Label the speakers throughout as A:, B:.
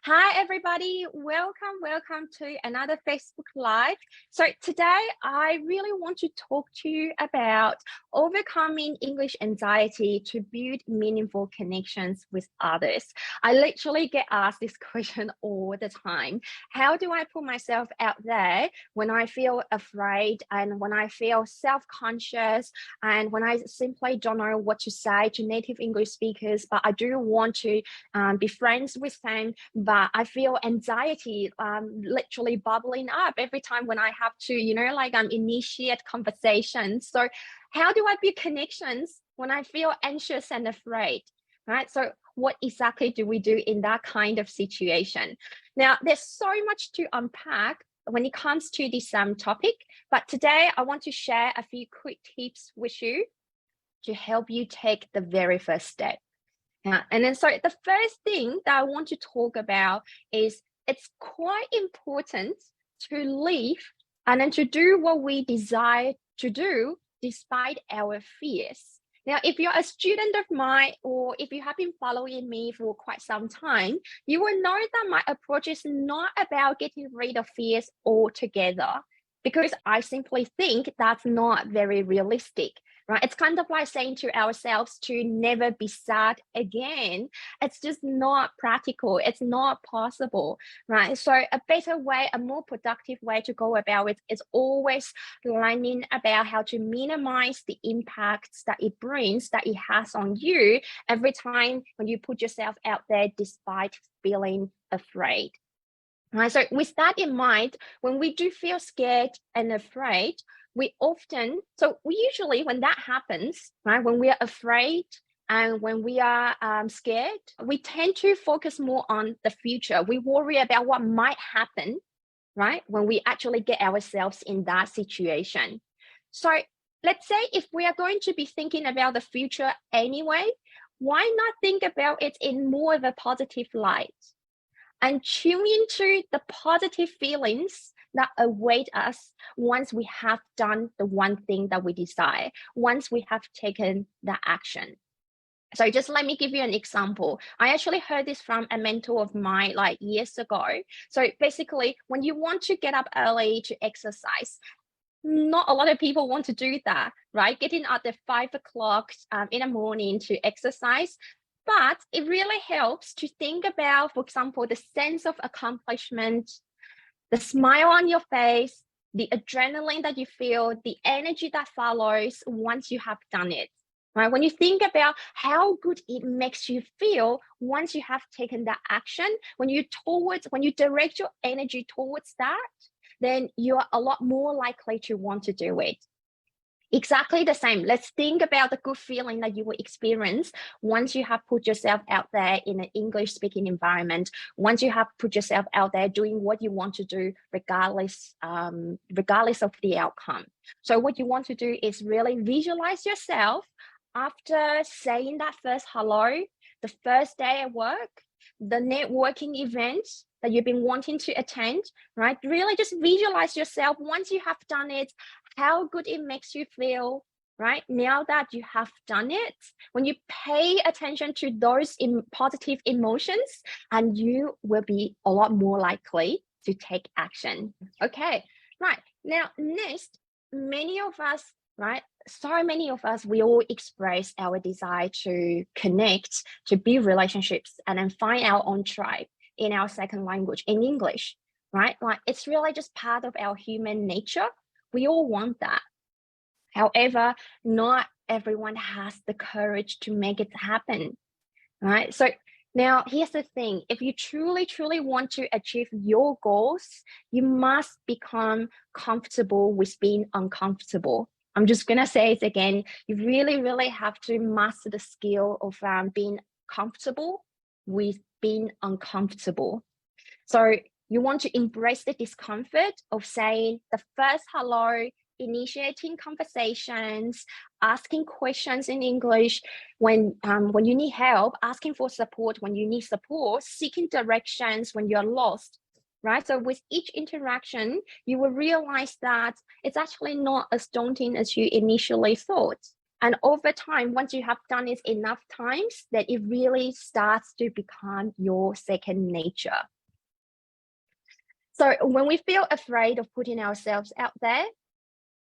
A: Hi, everybody. Welcome to another Facebook Live. So today I really want to talk to you about overcoming English anxiety to build meaningful connections with others. I literally get asked this question all the time. How do I put myself out there when I feel afraid and when I feel self-conscious and when I simply don't know what to say to native English speakers, but I do want to be friends with them, but I feel anxiety literally bubbling up every time when I have to, initiate conversations. So how do I build connections when I feel anxious and afraid, right? So what exactly do we do in that kind of situation? Now, there's so much to unpack when it comes to this topic, but today I want to share a few quick tips with you to help you take the very first step. And then, so the first thing that I want to talk about is it's quite important to live and then to do what we desire to do despite our fears. Now, if you're a student of mine or if you have been following me for quite some time, you will know that my approach is not about getting rid of fears altogether, because I simply think that's not very realistic. Right? It's kind of like saying to ourselves to never be sad again. It's just not practical. It's not possible, right? So a better way, a more productive way to go about it is always learning about how to minimize the impacts that it brings, that it has on you every time when you put yourself out there despite feeling afraid. Right, so with that in mind, when we do feel scared and afraid, we usually, when that happens, right, when we are afraid and when we are scared, we tend to focus more on the future. We worry about what might happen, right, when we actually get ourselves in that situation. So let's say if we are going to be thinking about the future anyway, why not think about it in more of a positive light? And tune into the positive feelings that await us once we have done the one thing that we desire, once we have taken the action. So just let me give you an example. I actually heard this from a mentor of mine like years ago. So basically, when you want to get up early to exercise, not a lot of people want to do that, right? Getting up at 5 o'clock in the morning to exercise. But it really helps to think about, for example, the sense of accomplishment, the smile on your face, the adrenaline that you feel, the energy that follows once you have done it. Right? When you think about how good it makes you feel once you have taken that action, when you direct your energy towards that, then you are a lot more likely to want to do it. Exactly the same. Let's think about the good feeling that you will experience once you have put yourself out there in an English speaking environment, once you have put yourself out there doing what you want to do, regardless of the outcome. So what you want to do is really visualize yourself after saying that first hello, the first day at work, the networking event that you've been wanting to attend, right? Really just visualize yourself once you have done it, how good it makes you feel, right? Now that you have done it, when you pay attention to those positive emotions, and you will be a lot more likely to take action. Okay, right. Now, next, many of us, right? So many of us, we all express our desire to connect, to build relationships, and then find our own tribe in our second language, in English, right? Like it's really just part of our human nature. We all want that. However, not everyone has the courage to make it happen, right? So now here's the thing. If you truly, truly want to achieve your goals, you must become comfortable with being uncomfortable. I'm just going to say it again. You really, really have to master the skill of being comfortable with being uncomfortable. So you want to embrace the discomfort of saying the first hello, initiating conversations, asking questions in English when you need help, asking for support when you need support, seeking directions when you're lost. Right? So with each interaction, you will realize that it's actually not as daunting as you initially thought. And over time, once you have done it enough times, that it really starts to become your second nature. So when we feel afraid of putting ourselves out there,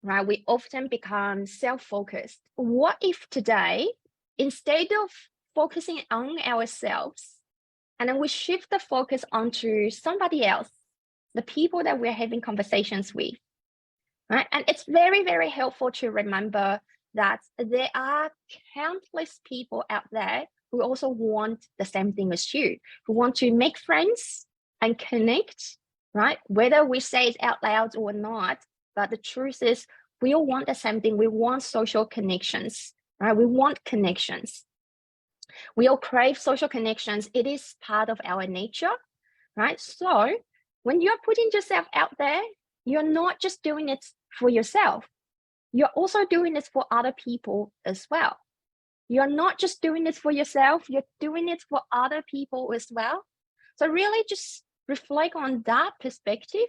A: right, we often become self-focused. What if today, instead of focusing on ourselves, and then we shift the focus onto somebody else, the people that we're having conversations with, right? And it's very, very helpful to remember that there are countless people out there who also want the same thing as you, who want to make friends and connect, right? Whether we say it out loud or not, but the truth is we all want the same thing. We want social connections, right? We want connections. We all crave social connections. It is part of our nature, right? So when you're putting yourself out there, you're not just doing it for yourself. You're also doing this for other people as well. You're not just doing this for yourself, you're doing it for other people as well. So really just reflect on that perspective.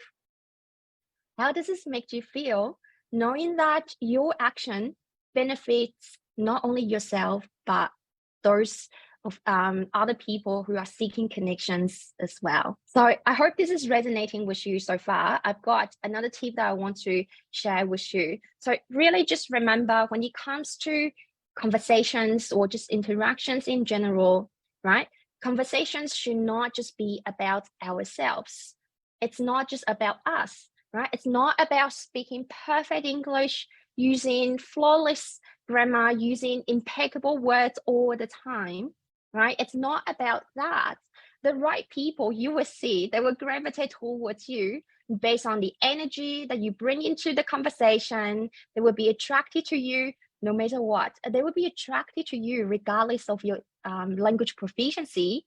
A: How does this make you feel, knowing that your action benefits not only yourself, but those of other people who are seeking connections as well. So I hope this is resonating with you so far. I've got another tip that I want to share with you. So really just remember, when it comes to conversations or just interactions in general, right? Conversations should not just be about ourselves. It's not just about us, right? It's not about speaking perfect English, using flawless grammar, using impeccable words all the time, right? It's not about that. The right people, you will see, they will gravitate towards you based on the energy that you bring into the conversation. They will be attracted to you no matter what. They will be attracted to you regardless of your language proficiency,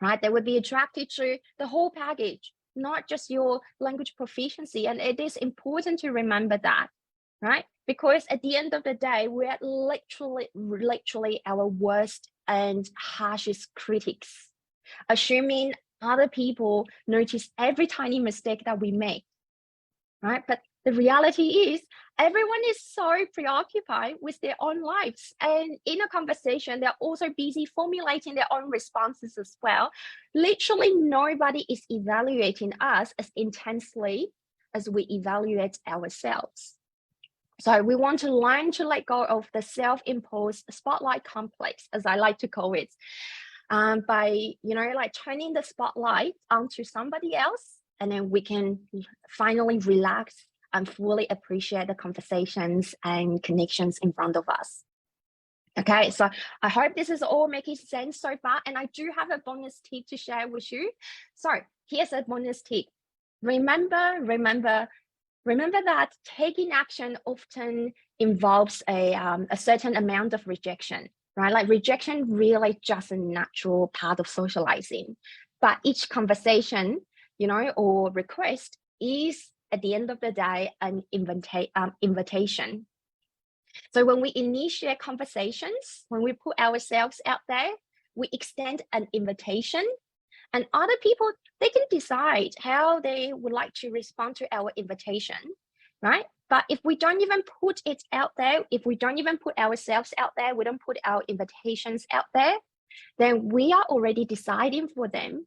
A: right? They would be attracted to the whole package, not just your language proficiency. And it is important to remember that, right? Because at the end of the day, we're literally our worst and harshest critics, assuming other people notice every tiny mistake that we make, right? But the reality is everyone is so preoccupied with their own lives, and in a conversation they're also busy formulating their own responses as well. Literally nobody is evaluating us as intensely as we evaluate ourselves. So we want to learn to let go of the self-imposed spotlight complex, as I like to call it, by like turning the spotlight onto somebody else, and then we can finally relax and fully appreciate the conversations and connections in front of us. Okay, so I hope this is all making sense so far, and I do have a bonus tip to share with you. So here's a bonus tip. Remember that taking action often involves a certain amount of rejection, right? Like rejection really just a natural part of socializing, but each conversation, or request is at the end of the day an invitation. So when we initiate conversations, when we put ourselves out there, we extend an invitation, and other people, they can decide how they would like to respond to our invitation, right? But if we don't even put it out there, if we don't even put ourselves out there, we don't put our invitations out there, then we are already deciding for them,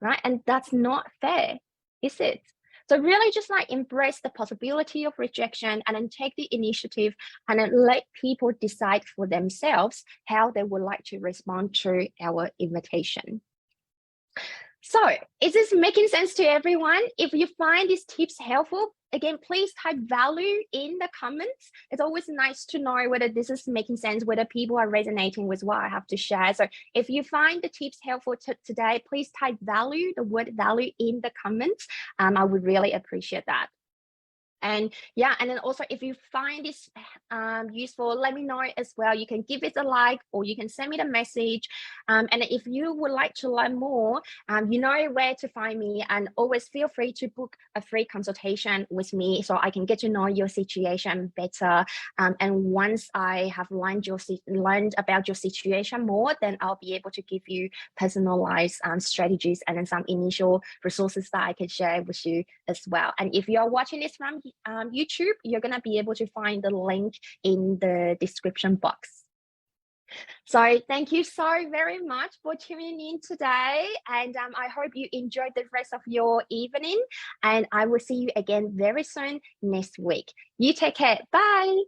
A: right? And that's not fair, is it? So really just like embrace the possibility of rejection, and then take the initiative, and then let people decide for themselves how they would like to respond to our invitation. So is this making sense to everyone? If you find these tips helpful, again, please type value in the comments. It's always nice to know whether this is making sense, whether people are resonating with what I have to share. So if you find the tips helpful today, please type value, the word value, in the comments. I would really appreciate that. And yeah, and then also if you find this useful, let me know as well. You can give it a like, or you can send me the message. And if you would like to learn more, you know where to find me, and always feel free to book a free consultation with me so I can get to know your situation better. And once I have learned about your situation more, then I'll be able to give you personalized strategies and then some initial resources that I can share with you as well. And if you're watching this from YouTube, you're going to be able to find the link in the description box. So thank you so very much for tuning in today, and I hope you enjoyed the rest of your evening, and I will see you again very soon next week. You take care. Bye.